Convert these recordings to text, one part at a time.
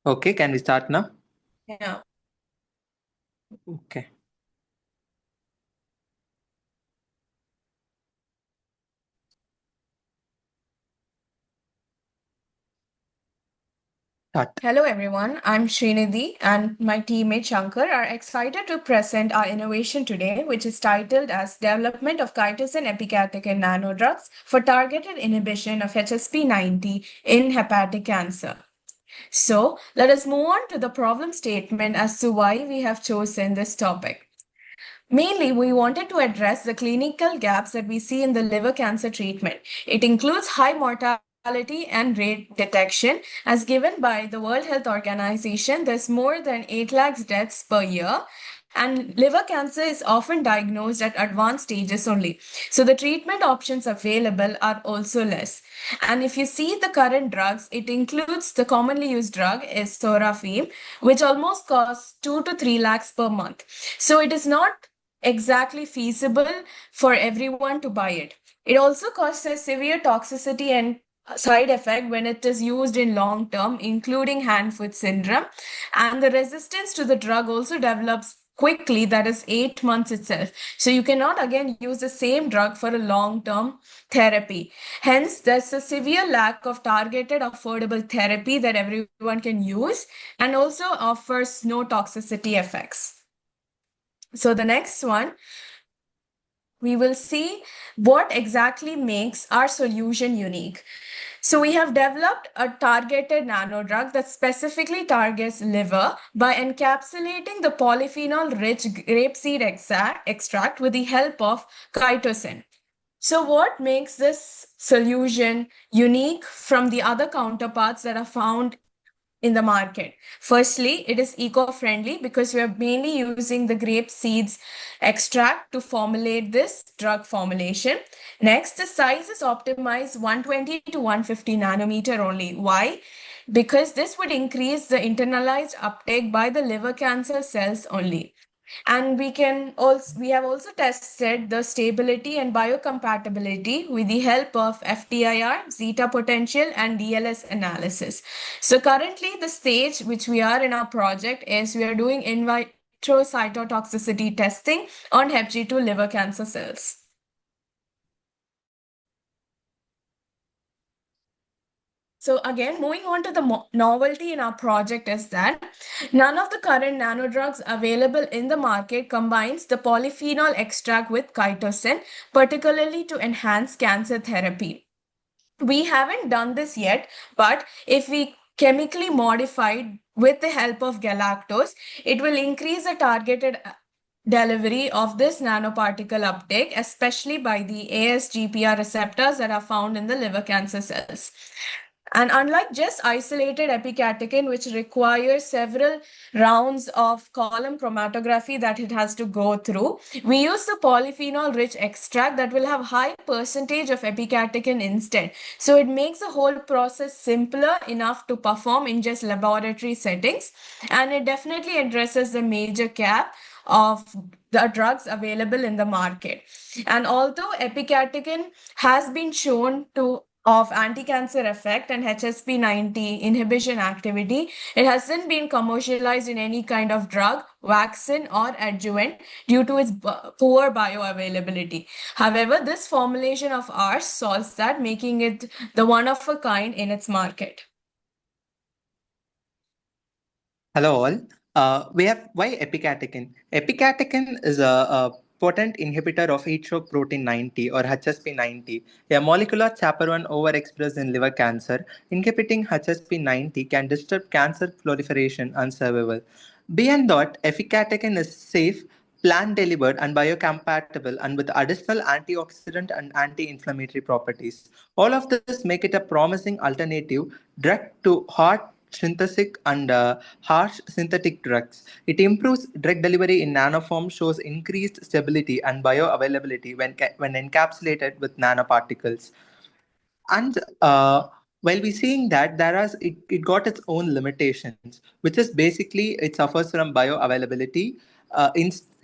Okay, can we start now? Yeah. Okay. Start. Hello everyone, I'm Srinidhi and my teammate Shankar are excited to present our innovation today, which is titled as Development of Chitosan-Epicatechin Nanodrugs for Targeted Inhibition of HSP90 in Hepatic Cancer. So, let us move on to the problem statement as to why we have chosen this topic. Mainly, we wanted to address the clinical gaps that we see in the liver cancer treatment. It includes high mortality and rate detection. As given by the World Health Organization, there's more than 8 lakhs deaths per year. And liver cancer is often diagnosed at advanced stages only. So the treatment options available are also less. And if you see the current drugs, it includes the commonly used drug is sorafenib, which almost costs 2 to 3 lakhs per month. So it is not exactly feasible for everyone to buy it. It also causes severe toxicity and side effect when it is used in long term, including hand-foot syndrome. And the resistance to the drug also develops quickly, that is 8 months itself. So you cannot again use the same drug for a long-term therapy. Hence, there's a severe lack of targeted, affordable therapy that everyone can use and also offers no toxicity effects. So the next one, we will see what exactly makes our solution unique. So we have developed a targeted nanodrug that specifically targets liver by encapsulating the polyphenol-rich grapeseed extract with the help of chitosan. So what makes this solution unique from the other counterparts that are found in the market? Firstly, it is eco-friendly because we are mainly using the grape seeds extract to formulate this drug formulation. Next, the size is optimized 120 to 150 nanometer only. Why? Because this would increase the internalized uptake by the liver cancer cells only. And we have also tested the stability and biocompatibility with the help of FTIR, zeta potential, and DLS analysis. So currently the stage which we are in our project is we are doing in vitro cytotoxicity testing on HepG2 liver cancer cells. So again, moving on to the novelty in our project is that none of the current nanodrugs available in the market combines the polyphenol extract with chitosan, particularly to enhance cancer therapy. We haven't done this yet, but if we chemically modified with the help of galactose, it will increase the targeted delivery of this nanoparticle uptake, especially by the ASGPR receptors that are found in the liver cancer cells. And unlike just isolated epicatechin, which requires several rounds of column chromatography that it has to go through, we use the polyphenol-rich extract that will have high percentage of epicatechin instead. So it makes the whole process simpler enough to perform in just laboratory settings. And it definitely addresses the major gap of the drugs available in the market. And although epicatechin has been shown to of anti-cancer effect and HSP90 inhibition activity, it hasn't been commercialized in any kind of drug, vaccine, or adjuvant due to its poor bioavailability. However, this formulation of ours solves that, making it the one of a kind in its market. Hello all. We have why epicatechin. Epicatechin is a potent inhibitor of heat shock protein 90 or HSP90, a molecular chaperone overexpressed in liver cancer. Inhibiting HSP90 can disturb cancer proliferation and survival. Beyond that, epicatechin is safe, plant delivered, and biocompatible, and with additional antioxidant and anti-inflammatory properties. All of this make it a promising alternative drug to hard synthetic and harsh synthetic drugs. It improves drug delivery in nanoform, shows increased stability and bioavailability when encapsulated with nanoparticles. And while we're seeing that, it got its own limitations, which is basically it suffers from bioavailability,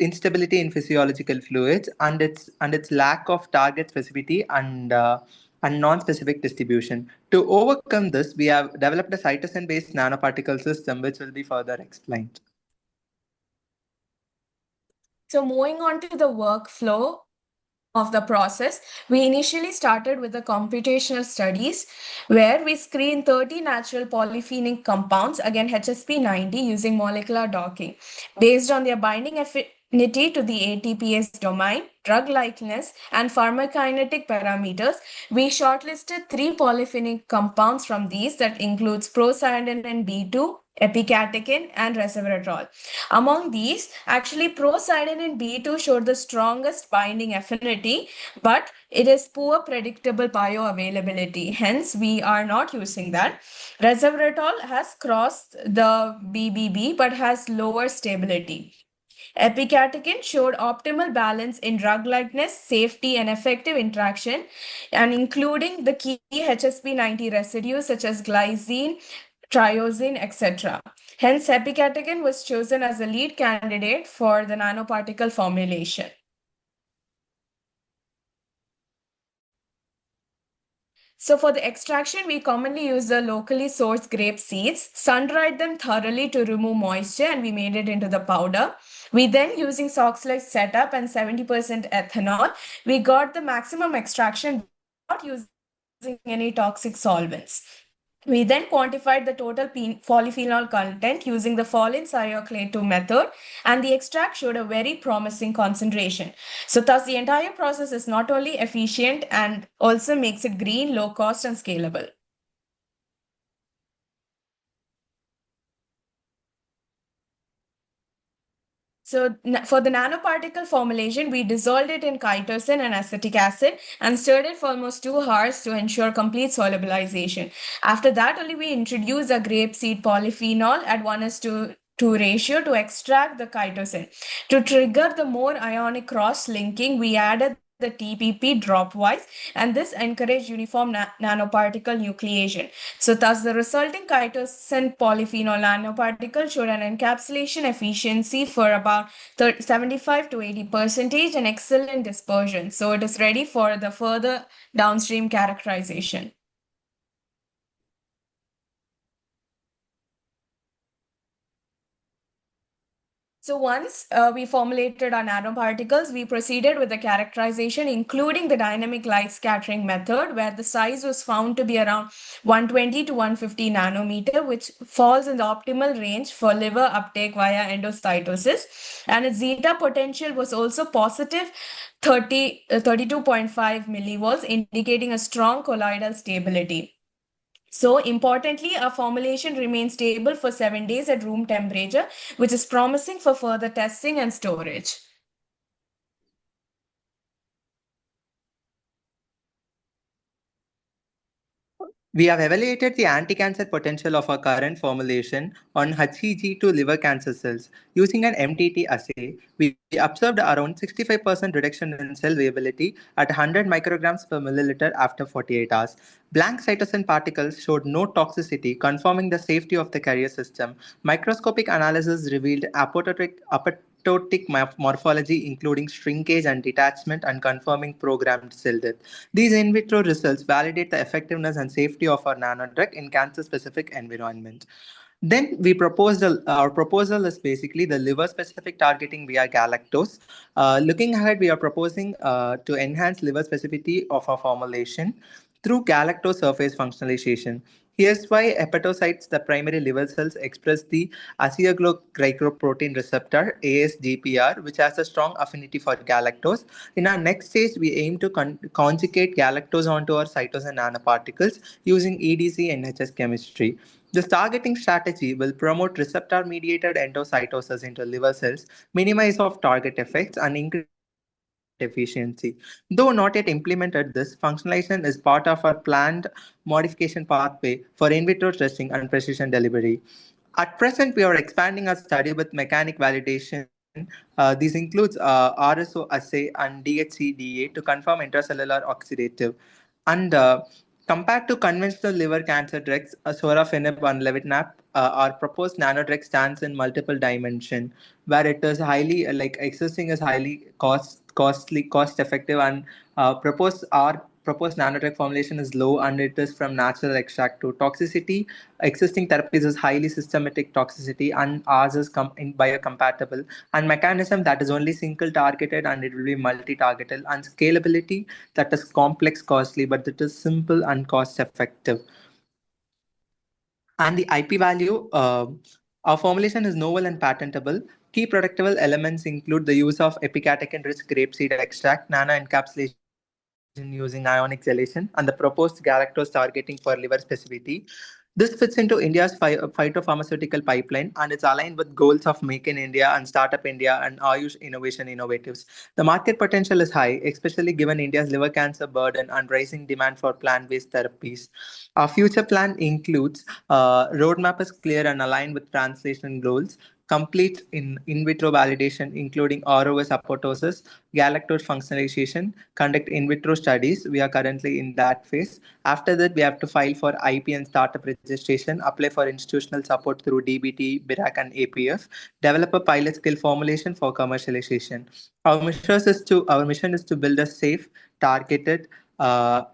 instability in physiological fluids, and its lack of target specificity and and non-specific distribution. To overcome this, we have developed a cytosine-based nanoparticle system, which will be further explained. So moving on to the workflow of the process, we initially started with the computational studies where we screened 30 natural polyphenic compounds, again HSP90, using molecular docking. Based on their binding affinity to the ATPase domain, drug likeness, and pharmacokinetic parameters, we shortlisted 3 polyphenic compounds from these that includes procyanidin B2, epicatechin, and resveratrol. Among these, actually procyanidin B2 showed the strongest binding affinity, but it is poor predictable bioavailability. Hence, we are not using that. Resveratrol has crossed the BBB but has lower stability. Epicatechin showed optimal balance in drug likeness, safety, and effective interaction, and including the key HSP90 residues such as glycine, triosine, etc. Hence, epicatechin was chosen as the lead candidate for the nanoparticle formulation. So for the extraction, we commonly use the locally sourced grape seeds, sun-dried them thoroughly to remove moisture, and we made it into the powder. We then, using Soxhlet setup and 70% ethanol, we got the maximum extraction without using any toxic solvents. We then quantified the total polyphenol content using the Follin-Cyoclate method, and the extract showed a very promising concentration. So thus the entire process is not only efficient and also makes it green, low cost, and scalable. So for the nanoparticle formulation, we dissolved it in chitosan and acetic acid and stirred it for almost 2 hours to ensure complete solubilization. After that, only we introduced a grapeseed polyphenol at 1:2 ratio to extract the chitosan. To trigger the more ionic cross-linking, we added the TPP dropwise, and this encouraged uniform nanoparticle nucleation. So thus the resulting chitosan polyphenol nanoparticle showed an encapsulation efficiency for about 75 to 80% and excellent dispersion. So it is ready for the further downstream characterization. So once we formulated our nanoparticles, we proceeded with the characterization, including the dynamic light scattering method, where the size was found to be around 120 to 150 nanometer, which falls in the optimal range for liver uptake via endocytosis. And its zeta potential was also positive 32.5 millivolts, indicating a strong colloidal stability. So importantly, our formulation remains stable for 7 days at room temperature, which is promising for further testing and storage. We have evaluated the anti-cancer potential of our current formulation on HEG2 liver cancer cells. Using an MTT assay, we observed around 65% reduction in cell viability at 100 micrograms per milliliter after 48 hours. Blank cytosine particles showed no toxicity, confirming the safety of the carrier system. Microscopic analysis revealed apoptotic morphology, including shrinkage and detachment, and confirming programmed cell death. These in vitro results validate the effectiveness and safety of our nanodrug in cancer-specific environment. Then we proposed our proposal is basically the liver-specific targeting via galactose. Looking ahead, we are proposing to enhance liver specificity of our formulation through galactose surface functionalization. Here's why hepatocytes, the primary liver cells, express the asiaglycoprotein receptor (ASGPR), which has a strong affinity for galactose. In our next stage, we aim to conjugate galactose onto our cytosine nanoparticles using EDC NHS chemistry. This targeting strategy will promote receptor-mediated endocytosis into liver cells, minimize off-target effects, and increase treatment efficiency. Though not yet implemented, this functionalization is part of our planned modification pathway for in vitro testing and precision delivery. At present, we are expanding our study with mechanic validation. These includes RSO assay and DHCDA to confirm intracellular oxidative. And compared to conventional liver cancer drugs, sorafenib and levitinib, our proposed nanodrug stands in multiple dimension, where it is highly existing is highly cost effective, and proposed our proposed nanotech formulation is low and it is from natural extract to toxicity. Existing therapies is highly systematic toxicity and ours is biocompatible. And mechanism that is only single targeted and it will be multi-targeted. And scalability that is complex, costly, but it is simple and cost effective. And the IP value, our formulation is novel and patentable. Key protectable elements include the use of epicatechin-rich grapeseed extract, nano-encapsulation using ionic gelation, and the proposed galactose targeting for liver specificity. This fits into India's phytopharmaceutical pipeline and it's aligned with goals of Make in India and Startup India and Ayush Innovation Innovatives. The market potential is high, especially given India's liver cancer burden and rising demand for plant-based therapies. Our future plan includes roadmap is clear and aligned with translation goals, complete in vitro validation, including ROS apoptosis, galactose functionalization, conduct in vitro studies. We are currently in that phase. After that, we have to file for IP and startup registration, apply for institutional support through DBT, BIRAC, and APF, develop a pilot scale formulation for commercialization. Our mission is to build a safe, targeted, uh,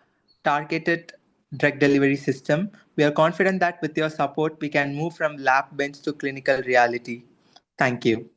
targeted drug delivery system. We are confident that with your support, we can move from lab bench to clinical reality. Thank you.